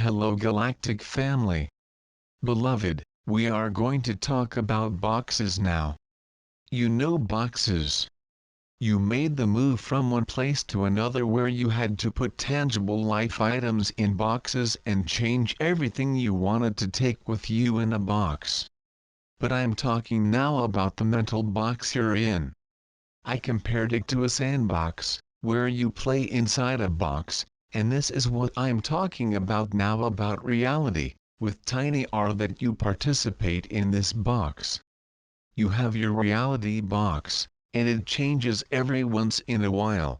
Hello Galactic family. Beloved, we are going to talk about boxes now. You know boxes. You made the move from one place to another where you had to put tangible life items in boxes and change everything you wanted to take with you in a box. But I'm talking now about the mental box you're in. I compared it to a sandbox, where you play inside a box, and this is what I'm talking about now about reality, with tiny r that you participate in this box. You have your reality box, and it changes every once in a while.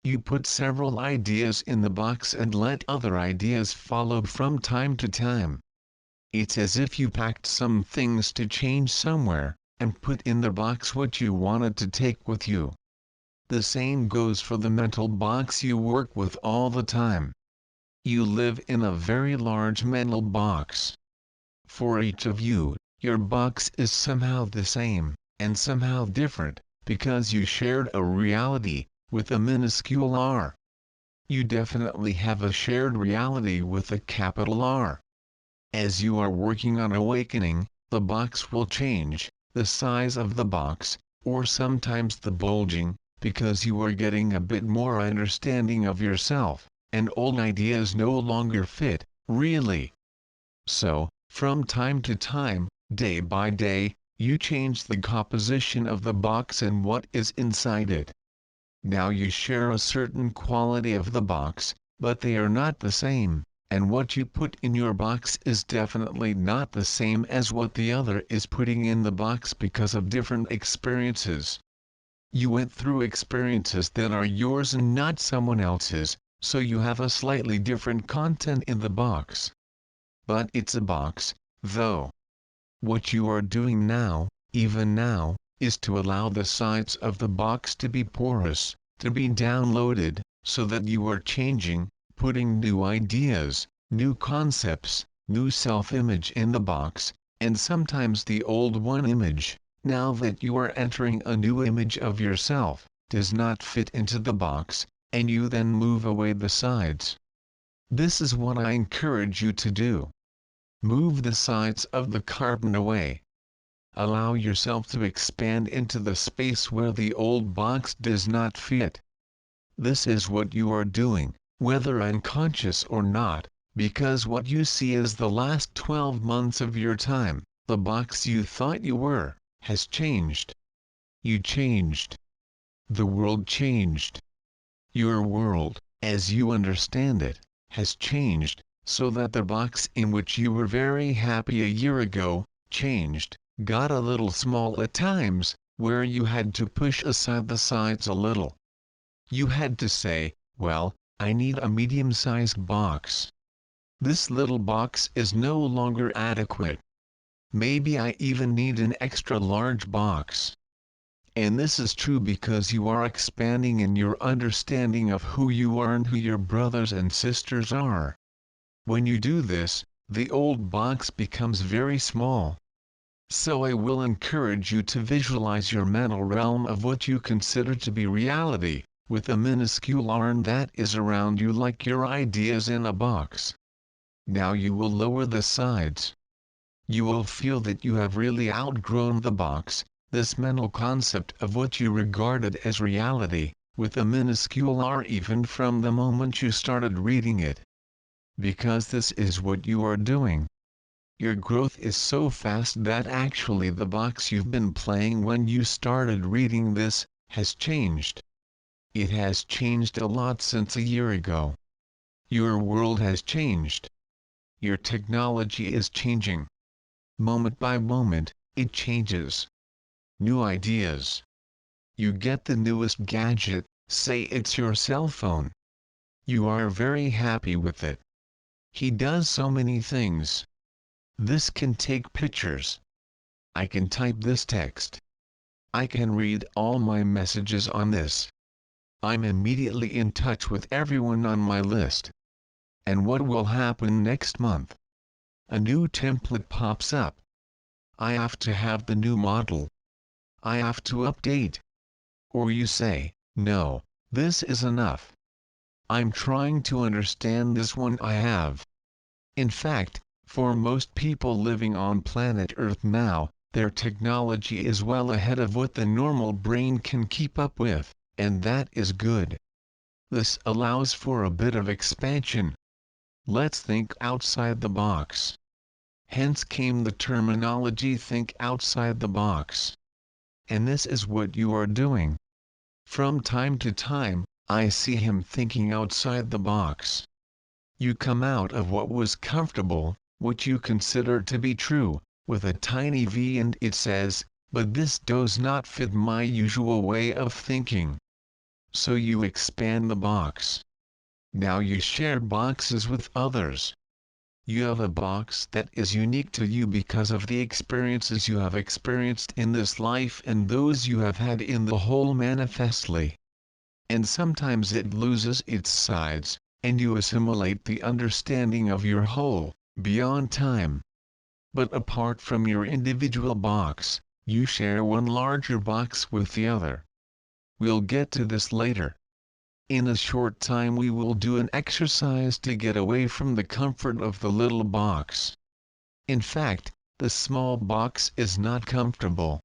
You put several ideas in the box and let other ideas follow from time to time. It's as if you packed some things to change somewhere, and put in the box what you wanted to take with you. The same goes for the mental box you work with all the time. You live in a very large mental box. For each of you, your box is somehow the same, and somehow different, because you shared a reality, with a minuscule r. You definitely have a shared reality with a capital R. As you are working on awakening, the box will change, the size of the box, or sometimes the bulging, because you are getting a bit more understanding of yourself, and old ideas no longer fit, really. So, from time to time, day by day, you change the composition of the box and what is inside it. Now you share a certain quality of the box, but they are not the same, and what you put in your box is definitely not the same as what the other is putting in the box because of different experiences. You went through experiences that are yours and not someone else's, so you have a slightly different content in the box. But it's a box, though. What you are doing now, even now, is to allow the sides of the box to be porous, to be downloaded, so that you are changing, putting new ideas, new concepts, new self-image in the box, and sometimes the old one image, now that you are entering a new image of yourself, does not fit into the box, and you then move away the sides. This is what I encourage you to do. Move the sides of the carton away. Allow yourself to expand into the space where the old box does not fit. This is what you are doing, whether unconscious or not, because what you see is the last 12 months of your time, the box you thought you were, has changed. You changed. The world changed. Your world, as you understand it, has changed, so that the box in which you were very happy a year ago, changed, got a little small at times, where you had to push aside the sides a little. You had to say, well, I need a medium-sized box. This little box is no longer adequate. Maybe I even need an extra large box. And this is true because you are expanding in your understanding of who you are and who your brothers and sisters are. When you do this, the old box becomes very small. So I will encourage you to visualize your mental realm of what you consider to be reality, with a minuscule arm that is around you like your ideas in a box. Now you will lower the sides. You will feel that you have really outgrown the box, this mental concept of what you regarded as reality, with a minuscule r even from the moment you started reading it. Because this is what you are doing. Your growth is so fast that actually the box you've been playing when you started reading this, has changed. It has changed a lot since a year ago. Your world has changed. Your technology is changing. Moment by moment, it changes. New ideas. You get the newest gadget, say it's your cell phone. You are very happy with it. He does so many things. This can take pictures. I can type this text. I can read all my messages on this. I'm immediately in touch with everyone on my list. And what will happen next month? A new template pops up. I have to have the new model. I have to update. Or you say, no, this is enough. I'm trying to understand this one I have. In fact, for most people living on planet Earth now, their technology is well ahead of what the normal brain can keep up with, and that is good. This allows for a bit of expansion. Let's think outside the box. Hence came the terminology think outside the box. And this is what you are doing. From time to time, I see him thinking outside the box. You come out of what was comfortable, what you consider to be true, with a tiny V, and it says, but this does not fit my usual way of thinking. So you expand the box. Now you share boxes with others. You have a box that is unique to you because of the experiences you have experienced in this life and those you have had in the whole manifestly. And sometimes it loses its sides, and you assimilate the understanding of your whole, beyond time. But apart from your individual box, you share one larger box with the other. We'll get to this later. In a short time we will do an exercise to get away from the comfort of the little box. In fact, the small box is not comfortable.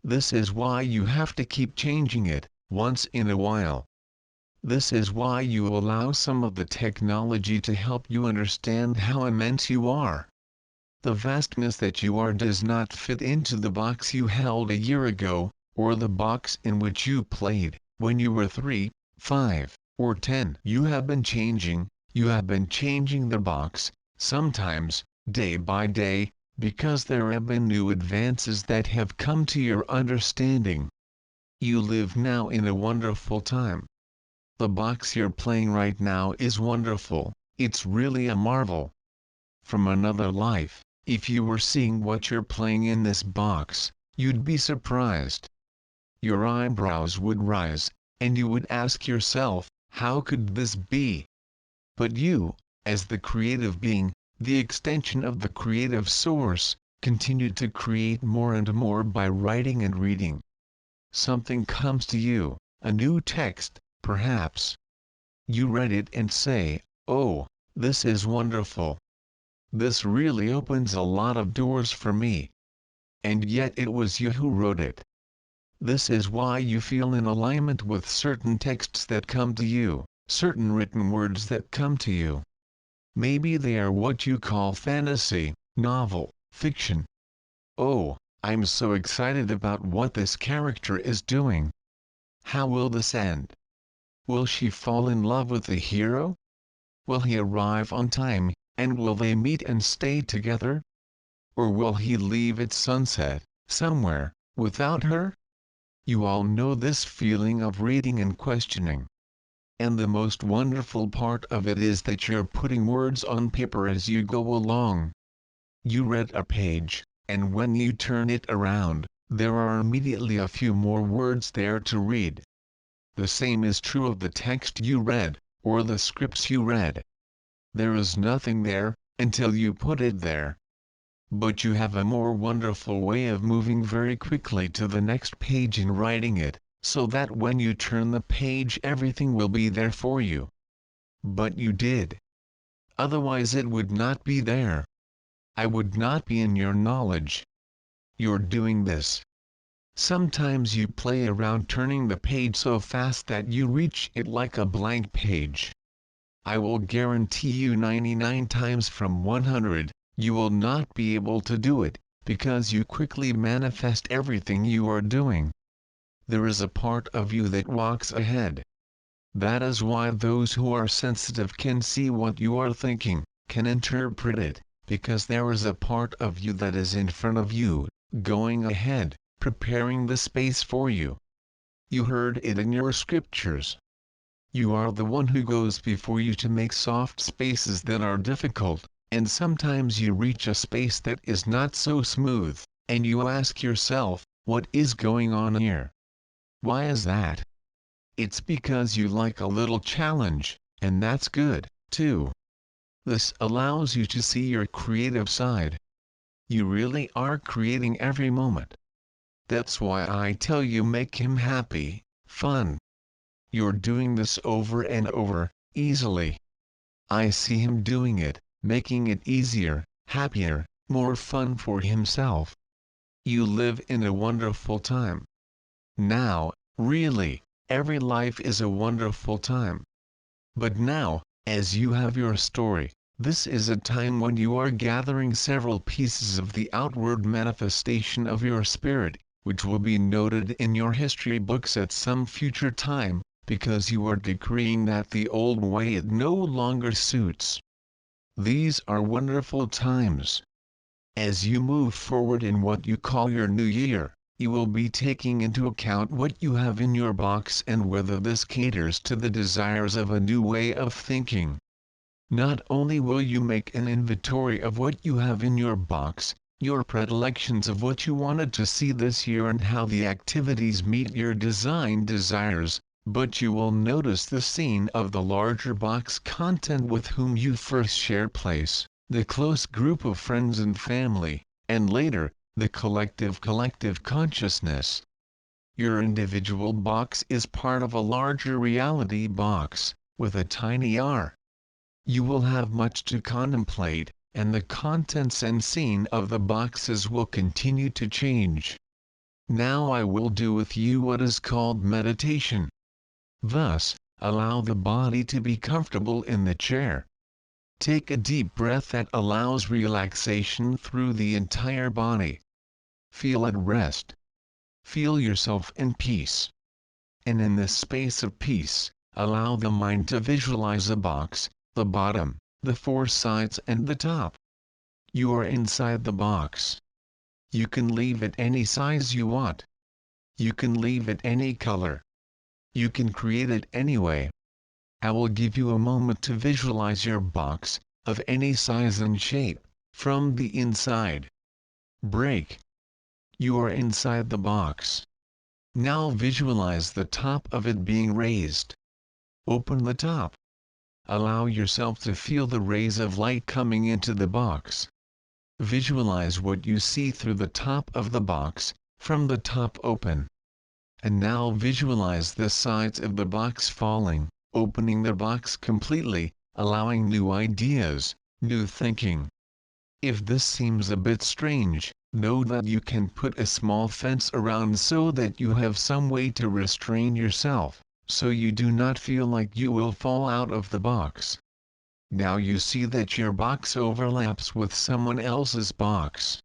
This is why you have to keep changing it, once in a while. This is why you allow some of the technology to help you understand how immense you are. The vastness that you are does not fit into the box you held a year ago, or the box in which you played, when you were 3, 5, or 10. You have been changing the box, sometimes, day by day, because there have been new advances that have come to your understanding. You live now in a wonderful time. The box you're playing right now is wonderful, it's really a marvel. From another life, if you were seeing what you're playing in this box, you'd be surprised. Your eyebrows would rise, and you would ask yourself, how could this be? But you, as the creative being, the extension of the creative source, continued to create more and more by writing and reading. Something comes to you, a new text, perhaps. You read it and say, oh, this is wonderful. This really opens a lot of doors for me. And yet it was you who wrote it. This is why you feel in alignment with certain texts that come to you, certain written words that come to you. Maybe they are what you call fantasy, novel, fiction. Oh, I'm so excited about what this character is doing. How will this end? Will she fall in love with the hero? Will he arrive on time, and will they meet and stay together? Or will he leave at sunset, somewhere, without her? You all know this feeling of reading and questioning. And the most wonderful part of it is that you're putting words on paper as you go along. You read a page, and when you turn it around, there are immediately a few more words there to read. The same is true of the text you read, or the scripts you read. There is nothing there, until you put it there. But you have a more wonderful way of moving very quickly to the next page in writing it, so that when you turn the page everything will be there for you. But you did. Otherwise it would not be there. I would not be in your knowledge. You're doing this. Sometimes you play around turning the page so fast that you reach it like a blank page. I will guarantee you 99 times from 100, you will not be able to do it, because you quickly manifest everything you are doing. There is a part of you that walks ahead. That is why those who are sensitive can see what you are thinking, can interpret it, because there is a part of you that is in front of you, going ahead, preparing the space for you. You heard it in your scriptures. You are the one who goes before you to make soft spaces that are difficult, and sometimes you reach a space that is not so smooth, and you ask yourself, what is going on here? Why is that? It's because you like a little challenge, and that's good, too. This allows you to see your creative side. You really are creating every moment. That's why I tell you make him happy, fun. You're doing this over and over, easily. I see him doing it, making it easier, happier, more fun for himself. You live in a wonderful time. Now, really, every life is a wonderful time. But now, as you have your story, this is a time when you are gathering several pieces of the outward manifestation of your spirit, which will be noted in your history books at some future time, because you are decreeing that the old way it no longer suits. These are wonderful times. As you move forward in what you call your new year, you will be taking into account what you have in your box and whether this caters to the desires of a new way of thinking. Not only will you make an inventory of what you have in your box, your predilections of what you wanted to see this year and how the activities meet your design desires, but you will notice the scene of the larger box content with whom you first shared place, the close group of friends and family, and later, the collective consciousness. Your individual box is part of a larger reality box, with a tiny r. You will have much to contemplate, and the contents and scene of the boxes will continue to change. Now I will do with you what is called meditation. Thus, allow the body to be comfortable in the chair. Take a deep breath that allows relaxation through the entire body. Feel at rest. Feel yourself in peace. And in this space of peace, allow the mind to visualize a box, the bottom, the four sides and the top. You are inside the box. You can leave it any size you want. You can leave it any color. You can create it anyway. I will give you a moment to visualize your box, of any size and shape, from the inside. Break. You are inside the box. Now visualize the top of it being raised. Open the top. Allow yourself to feel the rays of light coming into the box. Visualize what you see through the top of the box, from the top open. And now visualize the sides of the box falling, opening the box completely, allowing new ideas, new thinking. If this seems a bit strange, know that you can put a small fence around so that you have some way to restrain yourself, so you do not feel like you will fall out of the box. Now you see that your box overlaps with someone else's box.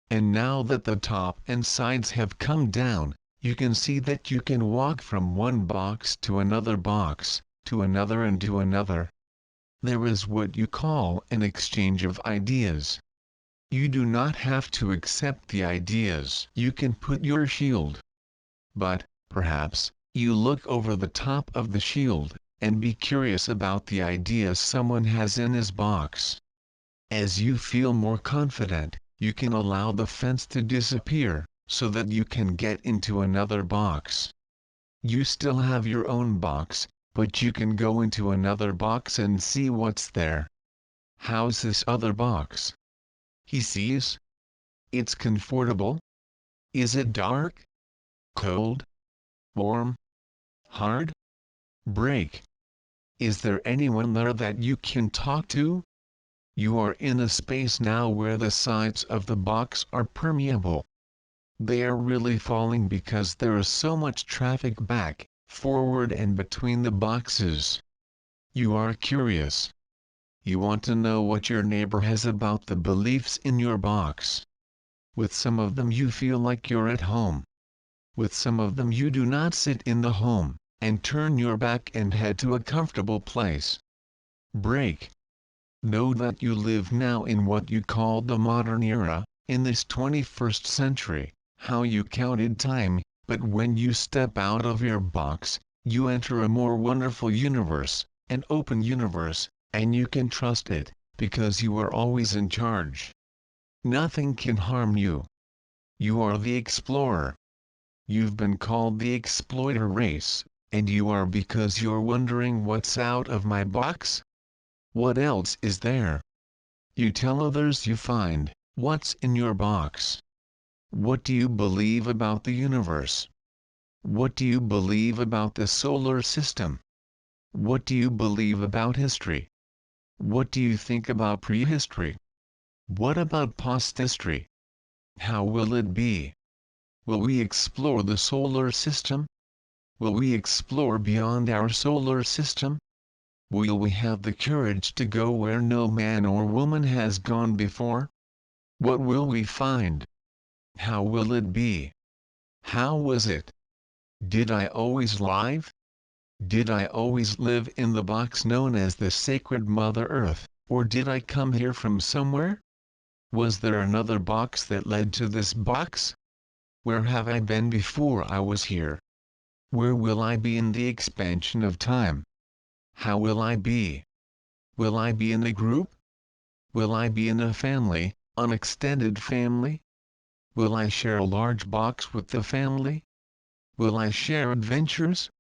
And now that the top and sides have come down, you can see that you can walk from one box to another box, to another and to another. There is what you call an exchange of ideas. You do not have to accept the ideas. You can put your shield. But, perhaps, you look over the top of the shield, and be curious about the ideas someone has in his box. As you feel more confident, you can allow the fence to disappear, so that you can get into another box. You still have your own box, but you can go into another box and see what's there. How's this other box? He sees. It's comfortable. Is it dark? Cold? Warm? Hard? Break. Is there anyone there that you can talk to? You are in a space now where the sides of the box are permeable. They are really falling because there is so much traffic back, forward and between the boxes. You are curious. You want to know what your neighbor has about the beliefs in your box. With some of them you feel like you're at home. With some of them you do not sit in the home, and turn your back and head to a comfortable place. Break. Know that you live now in what you call the modern era, in this 21st century, how you counted time, but when you step out of your box, you enter a more wonderful universe, an open universe, and you can trust it, because you are always in charge. Nothing can harm you. You are the explorer. You've been called the exploiter race, and you are because you're wondering what's out of my box? What else is there? You tell others you find, what's in your box. What do you believe about the universe? What do you believe about the solar system? What do you believe about history? What do you think about prehistory? What about past history? How will it be? Will we explore the solar system? Will we explore beyond our solar system? Will we have the courage to go where no man or woman has gone before? What will we find? How will it be? How was it? Did I always live? Did I always live in the box known as the sacred Mother Earth, or did I come here from somewhere? Was there another box that led to this box? Where have I been before I was here? Where will I be in the expansion of time? How will I be? Will I be in a group? Will I be in a family, an extended family? Will I share a large box with the family? Will I share adventures?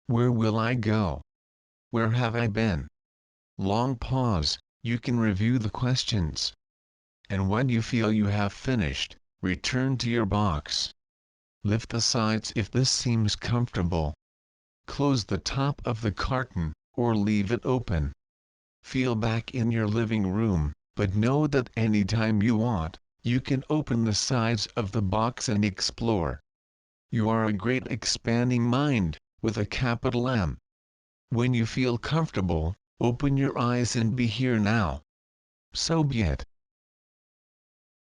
Where will I go? Where have I been? Long pause, you can review the questions. And when you feel you have finished, return to your box. Lift the sides if this seems comfortable. Close the top of the carton, or leave it open. Feel back in your living room, but know that anytime you want, you can open the sides of the box and explore. You are a great expanding mind, with a capital M. When you feel comfortable, open your eyes and be here now. So be it.